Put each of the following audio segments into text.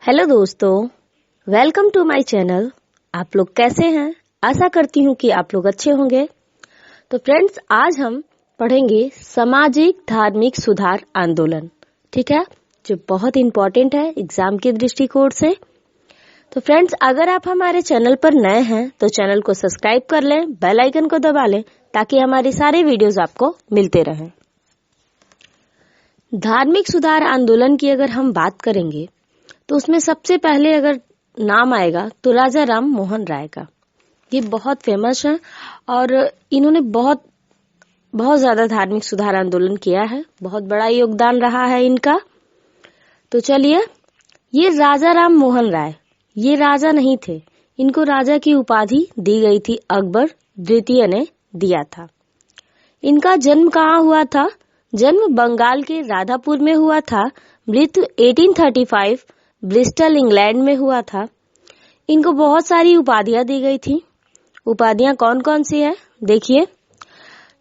Hello दोस्तों, welcome to my channel. आप लोग कैसे हैं? आशा करती हूँ कि आप लोग अच्छे होंगे। तो फ्रेंड्स, आज हम पढ़ेंगे सामाजिक धार्मिक सुधार आंदोलन, ठीक है, जो बहुत इंपॉर्टेंट है एग्जाम के दृष्टिकोण से। तो फ्रेंड्स, अगर आप हमारे चैनल पर नए हैं तो चैनल को सब्सक्राइब कर लें, बेल आइकन को दबा लें ताकि हमारी सारे वीडियोस आपको मिलते रहें। धार्मिक सुधार आंदोलन की अगर हम बात करेंगे तो उसमें सबसे पहले अगर नाम आएगा तो राजा राम मोहन राय का। ये बहुत फेमस है और इन्होंने बहुत ज्यादा धार्मिक सुधार आंदोलन किया है, बहुत बड़ा योगदान रहा है इनका। तो चलिए, ये राजा राम मोहन राय ये राजा नहीं थे, इनको राजा की उपाधि दी गई थी, अकबर द्वितीय ने दिया था। इनका जन्म कहाँ हुआ था? जन्म बंगाल के राधापुर में हुआ था। मृत्यु 1835 ब्रिस्टल इंग्लैंड में हुआ था। इनको बहुत सारी उपाधियां दी गई थी। उपाधियां कौन कौन सी है देखिए।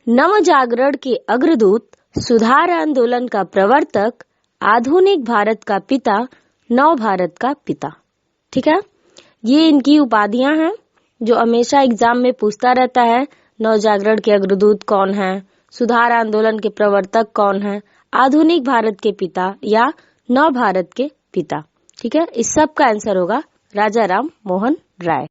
नव जागरण के अग्रदूत, सुधार आंदोलन का प्रवर्तक, आधुनिक भारत का पिता, नव भारत का पिता। ठीक है, ये इनकी उपाधियां हैं जो हमेशा एग्जाम में पूछता रहता है। नव जागरण के अग्रदूत कौन है, सुधार आंदोलन के प्रवर्तक कौन है, आधुनिक भारत के पिता या नव भारत के पिता। ठीक है, इस सब का आंसर होगा राजा राम मोहन राय।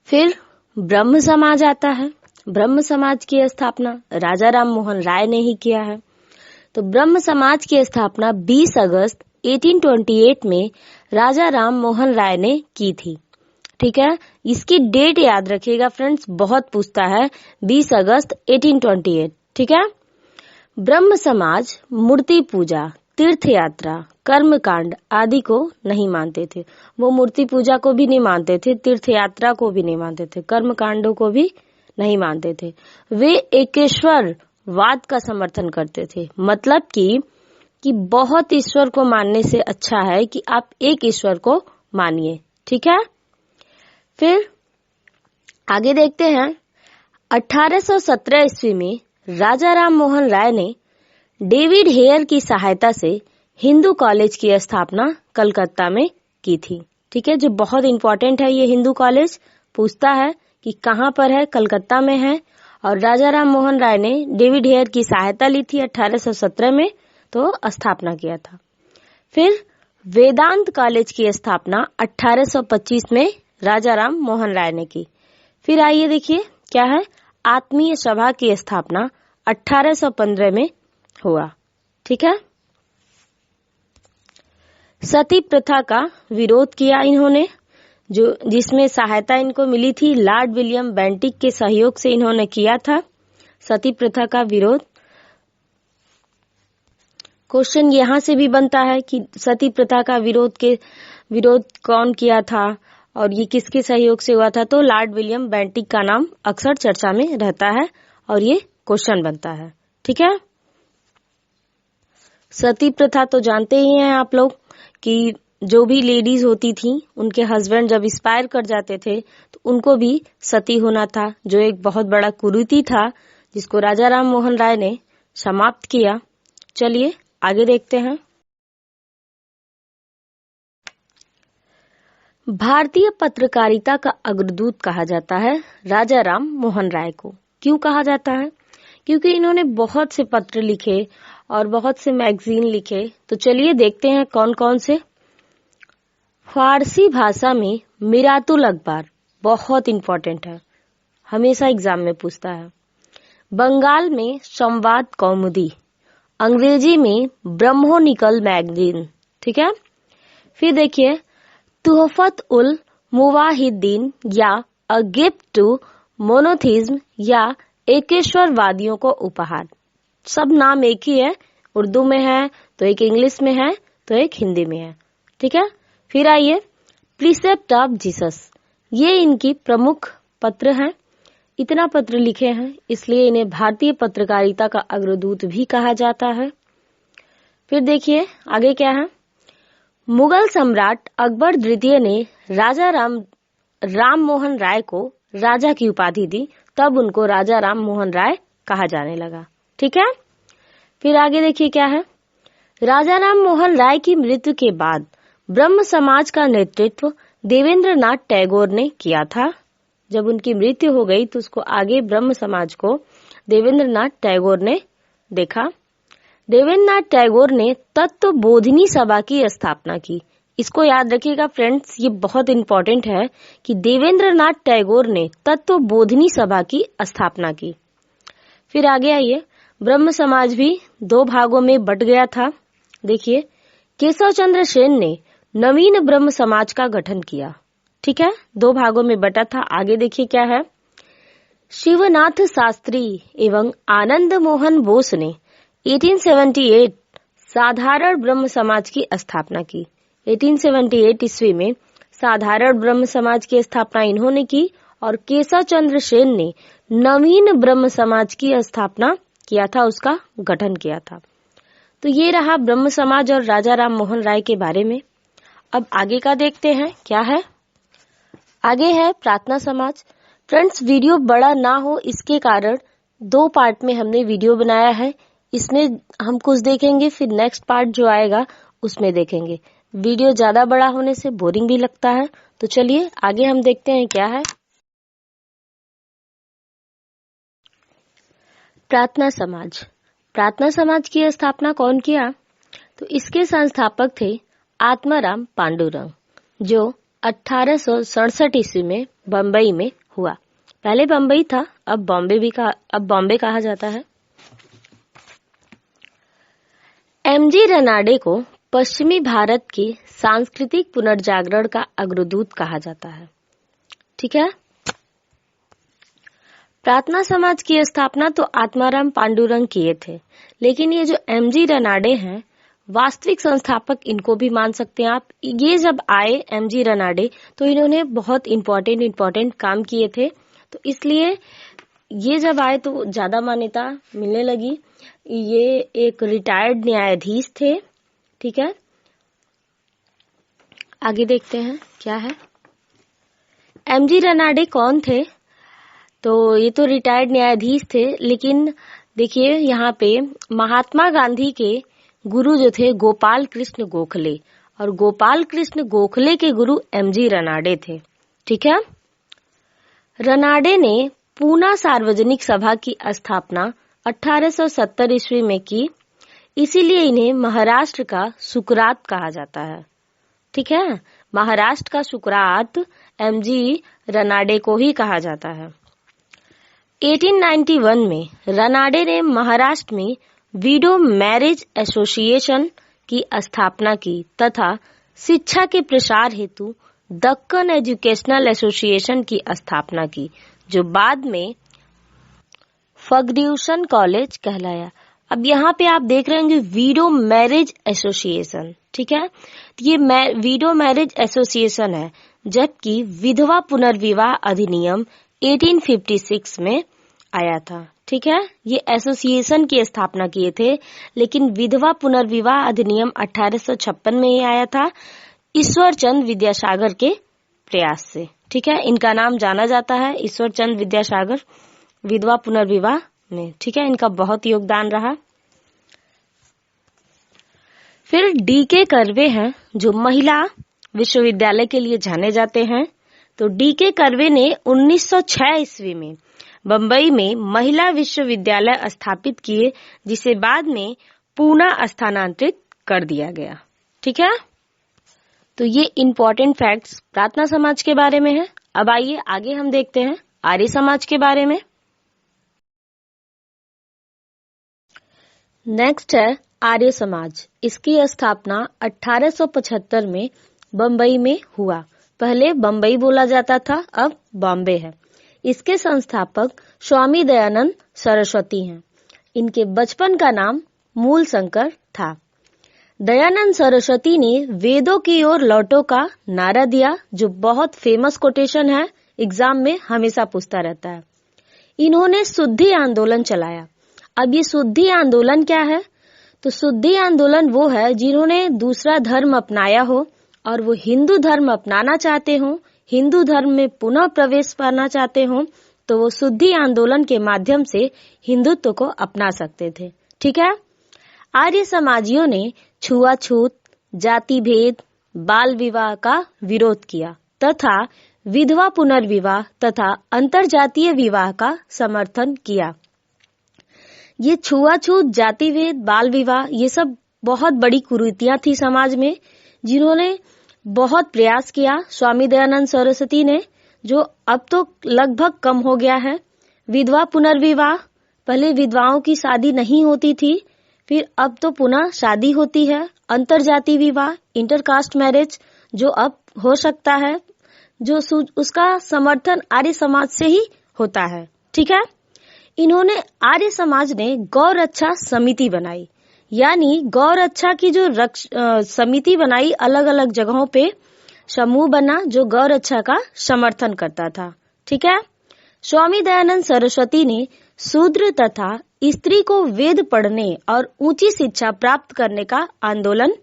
फिर ब्रह्म समाज आता है। ब्रह्म समाज की स्थापना राजा राम मोहन राय ने ही किया है। तो ब्रह्म समाज की स्थापना 20 अगस्त 1828 में राजा राम मोहन राय ने की थी। ठीक है, इसकी डेट याद रखिएगा फ्रेंड्स, बहुत पूछता है। 20 अगस्त 1828। ठीक है। ब्रह्म समाज मूर्ति पूजा, तीर्थ यात्रा, कर्म कांड आदि को नहीं मानते थे। वो मूर्ति पूजा को भी नहीं मानते थे, तीर्थ यात्रा को भी नहीं मानते थे, कर्म कांडों को भी नहीं मानते थे। वे एकेश्वर वाद का समर्थन करते थे, मतलब कि बहुत ईश्वर को मानने से अच्छा है कि आप एक ईश्वर को मानिए। ठीक है। फिर आगे देखते हैं। 1817 ईस्वी में राजा राम मोहन राय ने डेविड हेयर की सहायता से हिंदू कॉलेज की स्थापना कलकत्ता में की थी। ठीक है, जो बहुत इंपॉर्टेंट है। ये हिंदू कॉलेज पूछता है कि कहाँ पर है, कलकत्ता में है। और राजा राम मोहन राय ने डेविड हेयर की सहायता ली थी 1817 में, तो स्थापना किया था। फिर वेदांत कॉलेज की स्थापना 1825 में राजा राम मोहन राय ने की। फिर आइए देखिए क्या है। आत्मीय सभा की स्थापना 1815 में हुआ। ठीक है। सती प्रथा का विरोध किया इन्होंने, जिसमें सहायता इनको मिली थी लॉर्ड विलियम बेंटिक के सहयोग से इन्होंने किया था सती प्रथा का विरोध। क्वेश्चन यहाँ से भी बनता है कि सती प्रथा का विरोध कौन किया था और ये किसके सहयोग से हुआ था? तो लॉर्ड विलियम बेंटिक का नाम अक्सर चर्चा में रहता है और ये क्वेश्चन बनता है। ठीक है। सती प्रथा तो जानते ही हैं आप लोग कि जो भी लेडीज होती थी, उनके हस्बैंड जब एक्सपायर कर जाते थे तो उनको भी सती होना था, जो एक बहुत बड़ा कुरीति था जिसको राजा राम मोहन राय ने समाप्त किया। चलिए आगे देखते हैं। भारतीय पत्रकारिता का अग्रदूत कहा जाता है राजा राम मोहन राय को। क्यों कहा जाता है? क्योंकि इन्होंने बहुत से पत्र लिखे और बहुत से मैगजीन लिखे। तो चलिए देखते हैं कौन कौन से। फारसी भाषा में मिरातुल अखबार बहुत इंपॉर्टेंट है, हमेशा एग्जाम में पूछता है। बंगाल में संवाद कौमुदी, अंग्रेजी में ब्रह्मोनिकल मैगजीन। ठीक है। फिर देखिए तुहफत उल मुवाहिदीन या अ गिफ्ट टू मोनोथिज्म या एकेश्वरवादियों को उपहार। सब नाम एक ही है, उर्दू में है तो एक इंग्लिश में है तो एक हिंदी में है। ठीक है। फिर आइए प्रीसेप्ट ऑफ जीसस, ये इनकी प्रमुख पत्र हैं। इतना पत्र लिखे हैं इसलिए इन्हें भारतीय पत्रकारिता का अग्रदूत भी कहा जाता है। फिर देखिए आगे क्या है। मुगल सम्राट अकबर द्वितीय ने राजा राम मोहन राय को राजा की उपाधि दी, तब उनको राजा राम मोहन राय कहा जाने लगा। ठीक है। फिर आगे देखिए क्या है। राजा राम मोहन राय की मृत्यु के बाद ब्रह्म समाज का नेतृत्व देवेंद्रनाथ टैगोर ने किया था। जब उनकी मृत्यु हो गई तो उसको आगे ब्रह्म समाज को देवेंद्रनाथ टैगोर ने देखा। देवेंद्रनाथ टैगोर ने तत्व बोधिनी सभा की स्थापना की। इसको याद रखिएगा फ्रेंड्स, ये बहुत इंपॉर्टेंट है कि देवेंद्रनाथ टैगोर ने तत्व बोधिनी सभा की स्थापना की। फिर आगे आइए, ब्रह्म समाज भी दो भागों में बट गया था। देखिए, केशव चंद्र सेन ने नवीन ब्रह्म समाज का गठन किया। ठीक है, दो भागों में बटा था। आगे देखिए क्या है। शिवनाथ शास्त्री एवं आनंद मोहन बोस ने 1878 साधारण ब्रह्म समाज की स्थापना की। 1878 ईस्वी में साधारण ब्रह्म समाज की स्थापना इन्होंने की और केशव चंद्र सेन ने नवीन ब्रह्म समाज की स्थापना किया था, उसका गठन किया था। तो ये रहा ब्रह्म समाज और राजा राम मोहन राय के बारे में। अब आगे का देखते हैं क्या है। आगे है प्रार्थना समाज। फ्रेंड्स, वीडियो बड़ा ना हो इसके कारण दो पार्ट में हमने वीडियो बनाया है। इसमें हम कुछ देखेंगे, फिर नेक्स्ट पार्ट जो आएगा उसमें देखेंगे। वीडियो ज्यादा बड़ा होने से बोरिंग भी लगता है। तो चलिए आगे हम देखते हैं क्या है। प्रार्थना समाज। प्रार्थना समाज की स्थापना कौन किया? तो इसके संस्थापक थे आत्माराम पांडुरंग, जो 1867 ईस्वी में बम्बई में हुआ। पहले बम्बई था, अब बॉम्बे कहा जाता है। एमजी रनाडे को पश्चिमी भारत के सांस्कृतिक पुनर्जागरण का अग्रदूत कहा जाता है। ठीक है, प्रार्थना समाज की स्थापना तो आत्माराम पांडुरंग किए थे, लेकिन ये जो एमजी रनाडे हैं, वास्तविक संस्थापक इनको भी मान सकते हैं आप। ये जब आए एमजी रनाडे तो इन्होंने बहुत इम्पोर्टेंट काम किए थे, तो इसलिए ये जब आए तो ज्यादा मान्यता मिलने लगी। ये एक रिटायर्ड न्यायाधीश थे। ठीक है, आगे देखते हैं क्या है। एमजी रनाडे कौन थे? तो ये तो रिटायर्ड न्यायाधीश थे, लेकिन देखिए यहाँ पे महात्मा गांधी के गुरु जो थे गोपाल कृष्ण गोखले, और गोपाल कृष्ण गोखले के गुरु एमजी रनाडे थे। ठीक है, रनाडे ने पूना सार्वजनिक सभा की स्थापना 1870 ईस्वी में की, इसीलिए इन्हें महाराष्ट्र का सुकरात कहा जाता है। ठीक है, महाराष्ट्र का सुकरात एमजी रनाडे को ही कहा जाता है। 1891 में रनाडे ने महाराष्ट्र में विडो मैरिज एसोसिएशन की स्थापना की तथा शिक्षा के प्रसार हेतु दक्कन एजुकेशनल एसोसिएशन की स्थापना की, जो बाद में फर्ग्यूसन कॉलेज कहलाया। अब यहाँ पे आप देख रहे हैं विडो मैरिज एसोसिएशन। ठीक है, ये विडो मैरिज एसोसिएशन है, जबकि विधवा पुनर्विवाह अधिनियम 1856 में आया था। ठीक है, ये एसोसिएशन की स्थापना किए थे, लेकिन विधवा पुनर्विवाह अधिनियम 1856 में ही आया था, ईश्वर चंद विद्यासागर के प्रयास से। ठीक है, इनका नाम जाना जाता है ईश्वर चंद विद्यासागर विधवा पुनर्विवाह में। ठीक है, इनका बहुत योगदान रहा। फिर डीके कर्वे हैं, जो महिला विश्वविद्यालय के लिए जाने जाते हैं। तो डीके कर्वे ने 1906 ईस्वी में बम्बई में महिला विश्वविद्यालय स्थापित किए, जिसे बाद में पूना स्थानांतरित कर दिया गया। ठीक है, तो ये इम्पोर्टेंट फैक्ट्स प्रार्थना समाज के बारे में है। अब आइए आगे हम देखते हैं आर्य समाज के बारे में। नेक्स्ट है आर्य समाज। इसकी स्थापना 1875 में बम्बई में हुआ। पहले बम्बई बोला जाता था, अब बॉम्बे है। इसके संस्थापक स्वामी दयानंद सरस्वती हैं। इनके बचपन का नाम मूल शंकर था। दयानंद सरस्वती ने वेदों की ओर लौटो का नारा दिया, जो बहुत फेमस कोटेशन है, एग्जाम में हमेशा पूछता रहता है। इन्होंने शुद्धि आंदोलन चलाया। अब ये शुद्धि आंदोलन क्या है? तो शुद्धि आंदोलन वो है जिन्होंने दूसरा धर्म अपनाया हो और वो हिंदू धर्म अपनाना चाहते हो, हिंदू धर्म में पुनः प्रवेश करना चाहते हो, तो वो शुद्धि आंदोलन के माध्यम से हिंदुत्व को अपना सकते थे। ठीक है, आर्य समाजियों ने छुआछूत, जाति भेद, बाल विवाह का विरोध किया तथा विधवा पुनर्विवाह तथा अंतरजातीय विवाह का समर्थन किया। ये छुआछूत, जाति भेद, बाल विवाह ये सब बहुत बड़ी कुरीतियां थी समाज में, जिन्होंने बहुत प्रयास किया स्वामी दयानंद सरस्वती ने, जो अब तो लगभग कम हो गया है। विधवा पुनर्विवाह, पहले विधवाओं की शादी नहीं होती थी, फिर अब तो पुनः शादी होती है। अंतरजातीय विवाह, इंटरकास्ट मैरिज, जो अब हो सकता है, जो उसका समर्थन आर्य समाज से ही होता है। ठीक है। इन्होंने आर्य समाज ने गौ रक्षा समिति बनाई, यानी गौ रक्षा की जो समिति बनाई, अलग अलग जगहों पे समूह बना जो गौ रक्षा का समर्थन करता था। ठीक है। स्वामी दयानंद सरस्वती ने शूद्र तथा स्त्री को वेद पढ़ने और ऊंची शिक्षा प्राप्त करने का आंदोलन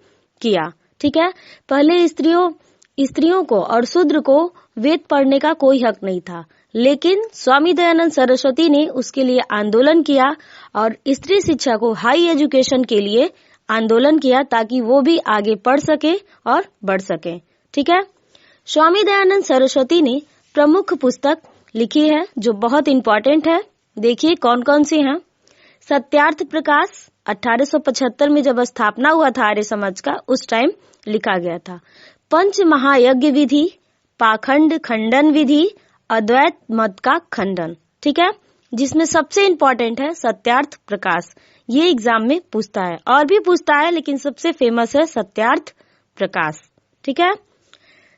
किया। ठीक है। पहले स्त्रियों को और शूद्र को वेद पढ़ने का कोई हक नहीं था, लेकिन स्वामी दयानंद सरस्वती ने उसके लिए आंदोलन किया और स्त्री शिक्षा को हाई एजुकेशन के लिए आंदोलन किया, ताकि वो भी आगे पढ़ सके और बढ़ सके। ठीक है। स्वामी दयानंद सरस्वती ने प्रमुख पुस्तक लिखी है जो बहुत इंपॉर्टेंट है। देखिए कौन कौन सी हैं। सत्यार्थ प्रकाश 1875 में जब स्थापना हुआ था आर्य समाज का, उस टाइम लिखा गया था। पंच महायज्ञ विधि, पाखंड खंडन विधि, अद्वैत मत का खंडन। ठीक है। जिसमें सबसे इंपॉर्टेंट है सत्यार्थ प्रकाश, ये एग्जाम में पूछता है, और भी पूछता है, लेकिन सबसे फेमस है सत्यार्थ प्रकाश। ठीक है।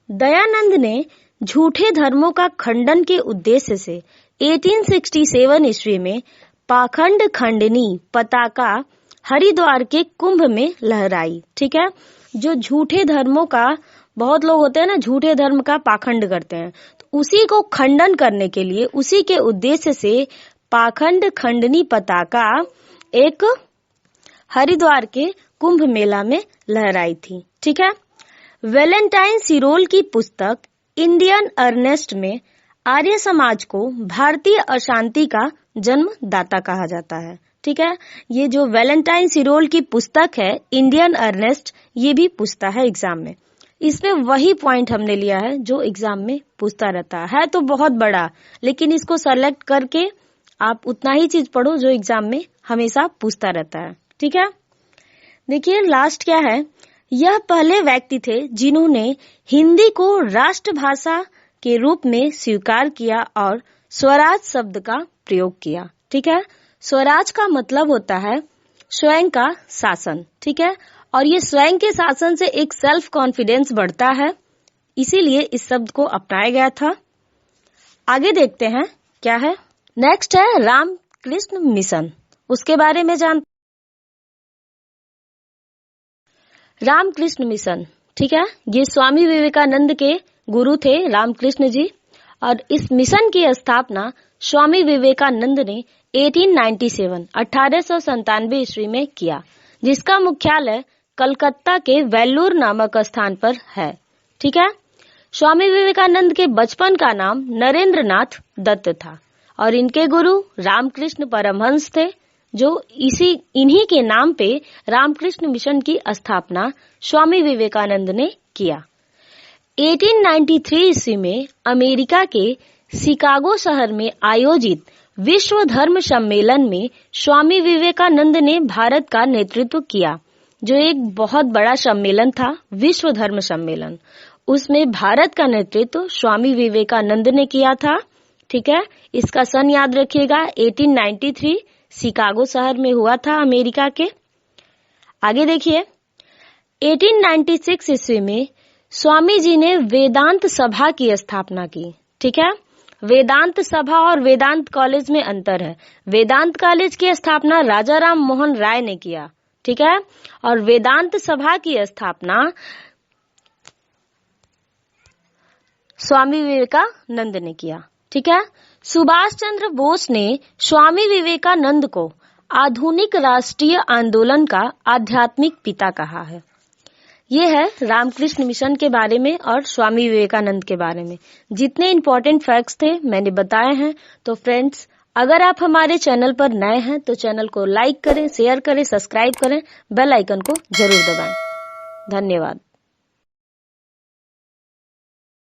दयानंद ने झूठे धर्मों का खंडन के उद्देश्य से 1867 ईस्वी में पाखंड खंडनी पताका हरिद्वार के कुंभ में लहराई। ठीक है। जो झूठे धर्मों का, बहुत लोग होते हैं ना झूठे धर्म का पाखंड करते हैं, तो उसी को खंडन करने के लिए, उसी के उद्देश्य से पाखंड खंडनी पताका एक हरिद्वार के कुंभ मेला में लहराई थी। ठीक है। वैलेंटाइन सिरोल की पुस्तक इंडियन अर्नेस्ट में आर्य समाज को भारतीय अशांति का जन्मदाता कहा जाता है। ठीक है। ये जो वैलेंटाइन सिरोल की पुस्तक है इंडियन अर्नेस्ट, ये भी पूछता है एग्जाम में। इसमें वही पॉइंट हमने लिया है जो एग्जाम में पूछता रहता है तो बहुत बड़ा, लेकिन इसको सेलेक्ट करके आप उतना ही चीज पढ़ो जो एग्जाम में हमेशा पूछता रहता है। ठीक है। देखिए लास्ट क्या है, यह पहले व्यक्ति थे जिन्होंने हिंदी को राष्ट्रभाषा के रूप में स्वीकार किया और स्वराज शब्द का प्रयोग किया। ठीक है। स्वराज का मतलब होता है स्वयं का शासन। ठीक है। और ये स्वयं के शासन से एक सेल्फ कॉन्फिडेंस बढ़ता है, इसीलिए इस शब्द को अपनाया गया था। आगे देखते हैं क्या है। नेक्स्ट है रामकृष्ण मिशन, उसके बारे में रामकृष्ण मिशन। ठीक है। ये स्वामी विवेकानंद के गुरु थे रामकृष्ण जी, और इस मिशन की स्थापना स्वामी विवेकानंद ने 1897 ईस्वी में किया, जिसका मुख्यालय कलकत्ता के वेल्लूर नामक स्थान पर है। ठीक है। स्वामी विवेकानंद के बचपन का नाम नरेंद्र नाथ दत्त था और इनके गुरु रामकृष्ण परमहंस थे, जो इन्हीं के नाम पे रामकृष्ण मिशन की स्थापना स्वामी विवेकानंद ने किया। 1893 ईस्वी में अमेरिका के शिकागो शहर में आयोजित विश्व धर्म सम्मेलन में स्वामी विवेकानंद ने भारत का नेतृत्व किया, जो एक बहुत बड़ा सम्मेलन था, विश्व धर्म सम्मेलन। उसमें भारत का नेतृत्व स्वामी विवेकानंद ने किया था। ठीक है। इसका सन याद रखिएगा, 1893 शिकागो शहर में हुआ था अमेरिका के। आगे देखिए, 1896 ईस्वी में स्वामी जी ने वेदांत सभा की स्थापना की। ठीक है। वेदांत सभा और वेदांत कॉलेज में अंतर है। वेदांत कॉलेज की स्थापना राजा राम मोहन राय ने किया। ठीक है। और वेदांत सभा की स्थापना स्वामी विवेकानंद ने किया। ठीक है। सुभाष चंद्र बोस ने स्वामी विवेकानंद को आधुनिक राष्ट्रीय आंदोलन का आध्यात्मिक पिता कहा है। ये है रामकृष्ण मिशन के बारे में और स्वामी विवेकानंद के बारे में। जितने इम्पोर्टेंट फैक्ट्स थे मैंने बताए हैं। तो फ्रेंड्स, अगर आप हमारे चैनल पर नए हैं तो चैनल को लाइक करें, शेयर करें, सब्सक्राइब करें, बेल आइकन को जरूर दबाएं। धन्यवाद।